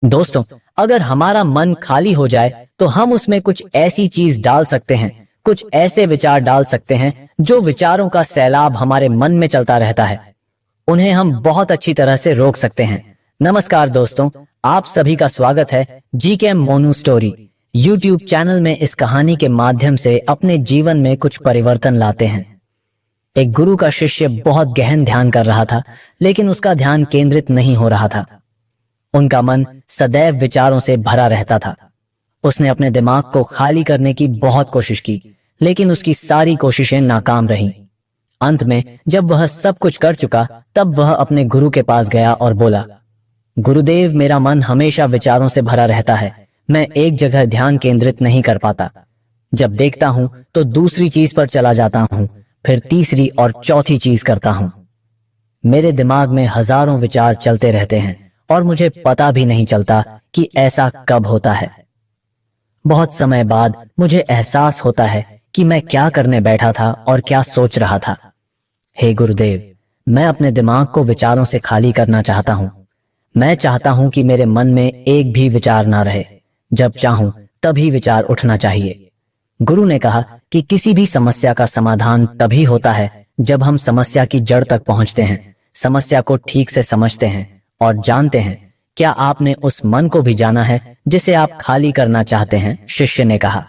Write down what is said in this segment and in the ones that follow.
दोस्तों, अगर हमारा मन खाली हो जाए तो हम उसमें कुछ ऐसी चीज डाल सकते हैं, कुछ ऐसे विचार डाल सकते हैं जो विचारों का सैलाब हमारे मन में चलता रहता है। उन्हें हम बहुत अच्छी तरह से रोक सकते हैं। नमस्कार दोस्तों, आप सभी का स्वागत है GK Monu story YouTube channel में। इस कहानी के माध्यम से अपने जीवन में कुछ परिवर्तन लाते हैं। एक गुरु का शिष्य बहुत गहन ध्यान कर रहा था, लेकिन उसका ध्यान केंद्रित नहीं हो रहा था। उनका मन सदैव विचारों से भरा रहता था। उसने अपने दिमाग को खाली करने की बहुत कोशिश की, लेकिन उसकी सारी कोशिशें नाकाम रहीं। अंत में जब वह सब कुछ कर चुका, तब वह अपने गुरु के पास गया और बोला, गुरुदेव, मेरा मन हमेशा विचारों से भरा रहता है। मैं एक जगह ध्यान केंद्रित नहीं कर पाता। जब देखता हूं तो दूसरी चीज पर चला जाता हूं, फिर तीसरी और चौथी चीज करता हूं। मेरे दिमाग में हजारों विचार चलते रहते हैं और मुझे पता भी नहीं चलता कि ऐसा कब होता है। बहुत समय बाद मुझे एहसास होता है कि मैं क्या करने बैठा था और क्या सोच रहा था। हे गुरुदेव, मैं अपने दिमाग को विचारों से खाली करना चाहता हूं। मैं चाहता हूं कि मेरे मन में एक भी विचार ना रहे। जब चाहूं तभी विचार उठना चाहिए। गुरु ने कहा कि किसी भी समस्या का समाधान तभी होता है जब हम समस्या की जड़ तक पहुंचते हैं, समस्या को ठीक से समझते हैं और जानते हैं। क्या आपने उस मन को भी जाना है जिसे आप खाली करना चाहते हैं? शिष्य ने कहा,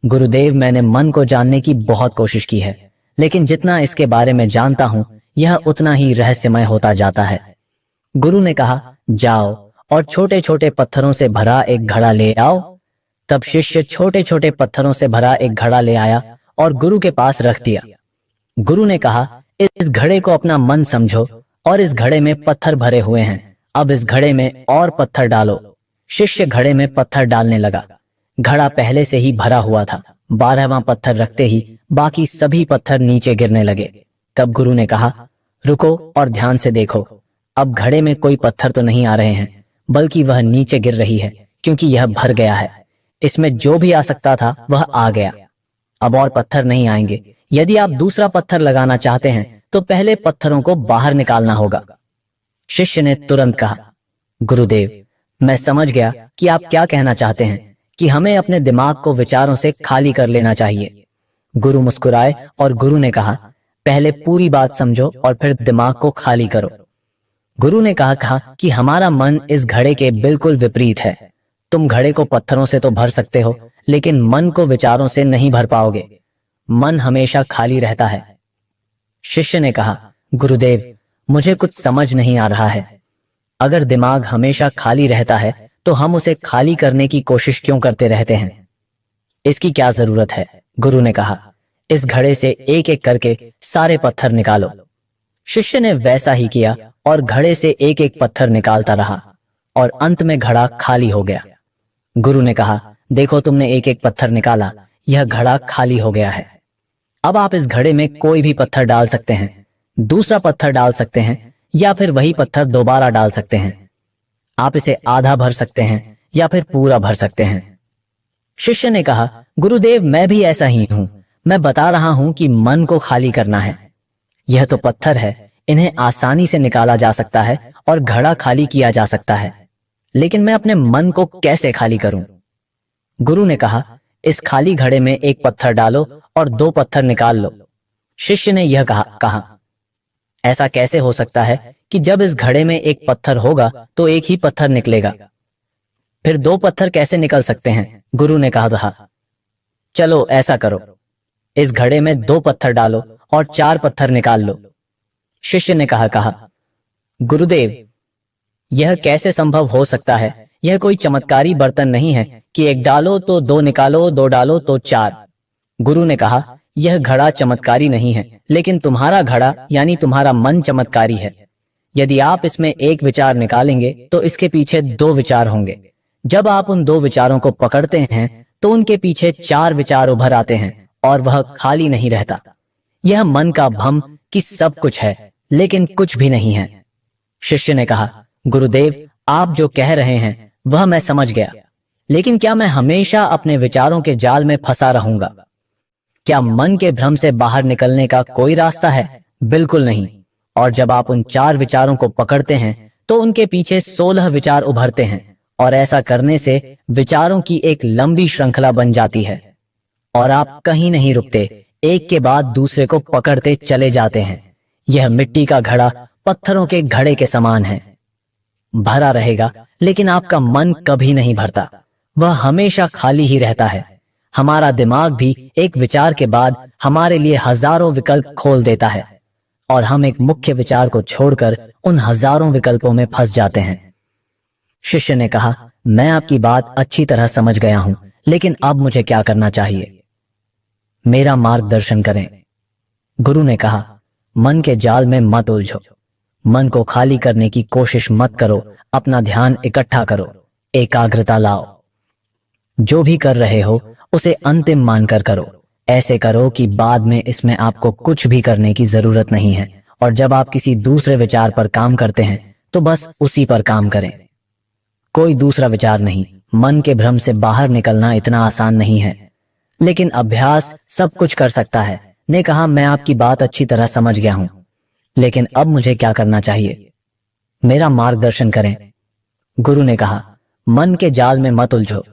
गुरुदेव, मैंने मन को जानने की बहुत कोशिश की है, लेकिन जितना इसके बारे में जानता हूं, यह उतना ही रहस्यमय होता जाता है। गुरु ने कहा, जाओ और छोटे छोटे पत्थरों से भरा एक घड़ा ले आओ। तब शिष्य छोटे छोटे पत्थरों से भरा एक घड़ा ले आया और गुरु के पास रख दिया। गुरु ने कहा, इस घड़े को अपना मन समझो और इस घड़े में पत्थर भरे हुए हैं। अब इस घड़े में और पत्थर डालो। शिष्य घड़े में पत्थर डालने लगा। घड़ा पहले से ही भरा हुआ था। 12वां पत्थर रखते ही बाकी सभी पत्थर नीचे गिरने लगे। तब गुरु ने कहा, रुको और ध्यान से देखो। अब घड़े में कोई पत्थर तो नहीं आ रहे हैं, बल्कि वह नीचे गिर रही है, क्योंकि यह भर गया है। इसमें जो भी आ सकता था वह आ गया। अब और पत्थर नहीं आएंगे। यदि आप दूसरा पत्थर लगाना चाहते हैं तो पहले पत्थरों को बाहर निकालना होगा। शिष्य ने तुरंत कहा, गुरुदेव, मैं समझ गया कि आप क्या कहना चाहते हैं, कि हमें अपने दिमाग को विचारों से खाली कर लेना चाहिए। गुरु मुस्कुराए और गुरु ने कहा, पहले पूरी बात समझो और फिर दिमाग को खाली करो। गुरु ने कहा कि हमारा मन इस घड़े के बिल्कुल विपरीत है। तुम घड़े को पत्थरों से तो भर सकते हो, लेकिन मन को विचारों से नहीं भर पाओगे। मन हमेशा खाली रहता है। शिष्य ने कहा, गुरुदेव, मुझे कुछ समझ नहीं आ रहा है। अगर दिमाग हमेशा खाली रहता है तो हम उसे खाली करने की कोशिश क्यों करते रहते हैं? इसकी क्या जरूरत है? गुरु ने कहा, इस घड़े से एक एक करके सारे पत्थर निकालो। शिष्य ने वैसा ही किया और घड़े से एक एक पत्थर निकालता रहा और अंत में घड़ा खाली हो गया। गुरु ने कहा, देखो, तुमने एक एक पत्थर निकाला, यह घड़ा खाली हो गया है। अब आप इस घड़े में कोई भी पत्थर डाल सकते हैं, दूसरा पत्थर डाल सकते हैं, या फिर वही पत्थर दोबारा डाल सकते हैं। आप इसे आधा भर सकते हैं या फिर पूरा भर सकते हैं। शिष्य ने कहा, गुरुदेव, मैं भी ऐसा ही हूं। मैं बता रहा हूं कि मन को खाली करना है। यह तो पत्थर है, इन्हें आसानी से निकाला जा सकता है और घड़ा खाली किया जा सकता है, लेकिन मैं अपने मन को कैसे खाली करूं? गुरु ने कहा, इस खाली घड़े में एक पत्थर डालो और 2 पत्थर निकाल लो। शिष्य ने यह कहा, ऐसा कैसे हो सकता है कि जब इस घड़े में एक पत्थर होगा तो एक ही पत्थर निकलेगा? फिर 2 पत्थर कैसे निकल सकते हैं? गुरु ने कहा, चलो ऐसा करो, इस घड़े में 2 पत्थर डालो और 4 पत्थर निकाल लो। शिष्य ने कहा, गुरुदेव, यह कैसे संभव हो सकता है? यह कोई चमत्कारी बर्तन नहीं है कि 1 डालो तो 2 निकालो, 2 डालो तो 4। गुरु ने कहा, यह घड़ा चमत्कारी नहीं है, लेकिन तुम्हारा घड़ा यानी तुम्हारा मन चमत्कारी है। यदि आप इसमें एक विचार निकालेंगे तो इसके पीछे 2 विचार होंगे। जब आप उन 2 विचारों को पकड़ते हैं तो उनके पीछे 4 विचार उभर आते हैं और वह खाली नहीं रहता। यह मन का भ्रम कि सब कुछ है, लेकिन कुछ भी नहीं है। शिष्य ने कहा, गुरुदेव, आप जो कह रहे हैं वह मैं समझ गया, लेकिन क्या मैं हमेशा अपने विचारों के जाल में फंसा रहूंगा? क्या मन के भ्रम से बाहर निकलने का कोई रास्ता है? बिल्कुल नहीं। और जब आप उन 4 विचारों को पकड़ते हैं तो उनके पीछे 16 विचार उभरते हैं और ऐसा करने से विचारों की एक लंबी श्रृंखला बन जाती है और आप कहीं नहीं रुकते, एक के बाद दूसरे को पकड़ते चले जाते हैं। यह मिट्टी का घड़ा पत्थरों के घड़े के समान है, भरा रहेगा लेकिन आपका मन कभी नहीं भरता, वह हमेशा खाली ही रहता है। हमारा दिमाग भी एक विचार के बाद हमारे लिए हजारों विकल्प खोल देता है और हम एक मुख्य विचार को छोड़कर उन हजारों विकल्पों में फंस जाते हैं। शिष्य ने कहा, मैं आपकी बात अच्छी तरह समझ गया हूं, लेकिन अब मुझे क्या करना चाहिए? मेरा मार्गदर्शन करें। गुरु ने कहा, मन के जाल में मत उलझो, मन को खाली करने की कोशिश मत करो, अपना ध्यान इकट्ठा करो, एकाग्रता लाओ। जो भी कर रहे हो उसे अंतिम मानकर करो। ऐसे करो कि बाद में इसमें आपको कुछ भी करने की जरूरत नहीं है, और जब आप किसी दूसरे विचार पर काम करते हैं तो बस उसी पर काम करें, कोई दूसरा विचार नहीं। मन के भ्रम से बाहर निकलना इतना आसान नहीं है, लेकिन अभ्यास सब कुछ कर सकता है। ने कहा, मैं आपकी बात अच्छी तरह समझ गया हूं, लेकिन अब मुझे क्या करना चाहिए? मेरा मार्गदर्शन करें। गुरु ने कहा, मन के जाल में मत उलझो,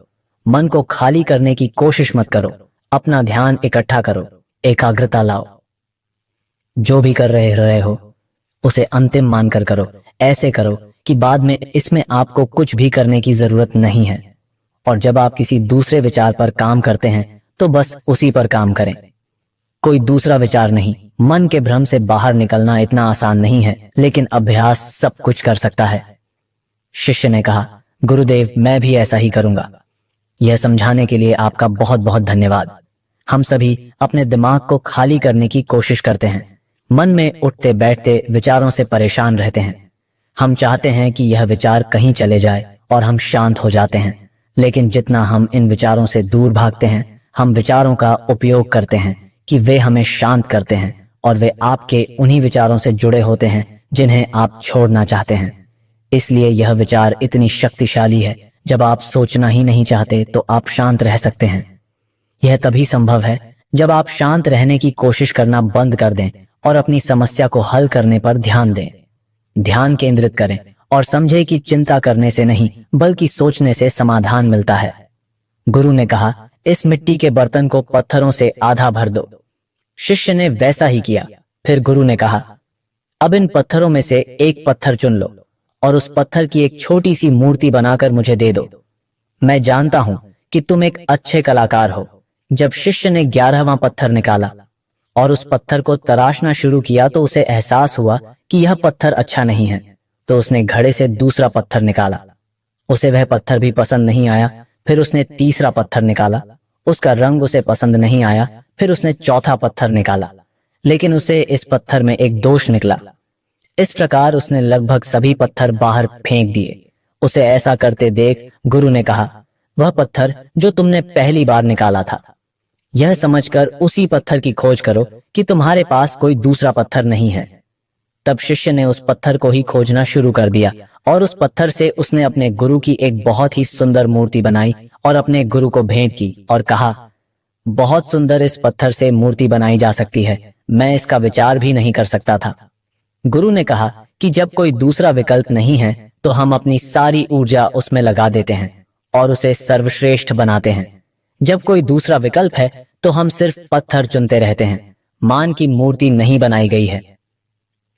मन को खाली करने की कोशिश मत करो, अपना ध्यान इकट्ठा करो, एकाग्रता लाओ। जो भी कर रहे हो उसे अंतिम मानकर करो। ऐसे करो कि बाद में इसमें आपको कुछ भी करने की जरूरत नहीं है, और जब आप किसी दूसरे विचार पर काम करते हैं तो बस उसी पर काम करें, कोई दूसरा विचार नहीं। मन के भ्रम से बाहर निकलना इतना आसान नहीं है, लेकिन अभ्यास सब कुछ कर सकता है। शिष्य ने कहा, गुरुदेव, मैं भी ऐसा ही करूंगा। यह समझाने के लिए आपका बहुत बहुत धन्यवाद। हम सभी अपने दिमाग को खाली करने की कोशिश करते हैं, मन में उठते बैठते विचारों से परेशान रहते हैं। हम चाहते हैं कि यह विचार कहीं चले जाए और हम शांत हो जाते हैं, लेकिन जितना हम इन विचारों से दूर भागते हैं, हम विचारों का उपयोग करते हैं कि वे हमें शांत करते हैं, और वे आपके उन्हीं विचारों से जुड़े होते हैं जिन्हें आप छोड़ना चाहते हैं। इसलिए यह विचार इतनी शक्तिशाली है। जब आप सोचना ही नहीं चाहते तो आप शांत रह सकते हैं। यह तभी संभव है जब आप शांत रहने की कोशिश करना बंद कर दें और अपनी समस्या को हल करने पर ध्यान दें। ध्यान केंद्रित करें और समझें कि चिंता करने से नहीं बल्कि सोचने से समाधान मिलता है। गुरु ने कहा, इस मिट्टी के बर्तन को पत्थरों से आधा भर दो। शिष्य ने वैसा ही किया। फिर गुरु ने कहा, अब इन पत्थरों में से एक पत्थर चुन लो और उस पत्थर की एक छोटी सी मूर्ति बनाकर मुझे दे दो। मैं जानता हूं कि तुम एक अच्छे कलाकार हो। जब शिष्य ने 11वां पत्थर निकाला और उस पत्थर को तराशना शुरू किया तो उसे एहसास हुआ कि यह पत्थर अच्छा नहीं है, तो उसने घड़े से दूसरा पत्थर निकाला। उसे वह पत्थर भी पसंद नहीं आया। फिर उसने तीसरा पत्थर निकाला, उसका रंग उसे पसंद नहीं आया। फिर उसने चौथा पत्थर निकाला, लेकिन उसे इस पत्थर में एक दोष निकला। इस प्रकार उसने लगभग सभी पत्थर बाहर फेंक दिए। उसे ऐसा करते देख गुरु ने कहा, वह पत्थर जो तुमने पहली बार निकाला था, यह समझकर उसी पत्थर की खोज करो कि तुम्हारे पास कोई दूसरा पत्थर नहीं है। तब शिष्य ने उस पत्थर को ही खोजना शुरू कर दिया और उस पत्थर से उसने अपने गुरु की एक बहुत ही सुंदर मूर्ति बनाई और अपने गुरु को भेंट की और कहा, बहुत सुंदर इस पत्थर से मूर्ति बनाई जा सकती है, मैं इसका विचार भी नहीं कर सकता था। गुरु ने कहा कि जब कोई दूसरा विकल्प नहीं है तो हम अपनी सारी ऊर्जा उसमें लगा देते हैं और उसे सर्वश्रेष्ठ बनाते हैं। जब कोई दूसरा विकल्प है तो हम सिर्फ पत्थर चुनते रहते हैं, मान की मूर्ति नहीं बनाई गई है।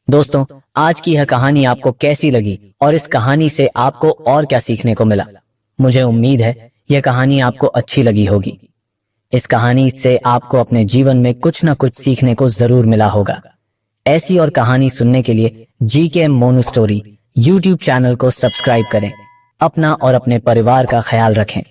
दोस्तों, आज की यह कहानी आपको कैसी लगी और इस कहानी से आपको और क्या सीखने को मिला? मुझे उम्मीद है यह कहानी आपको अच्छी लगी होगी। इस कहानी से आपको अपने जीवन में कुछ न कुछ सीखने को जरूर मिला होगा। ऐसी और कहानी सुनने के लिए GK Monu story YouTube channel को सब्सक्राइब करें। अपना और अपने परिवार का ख्याल रखें।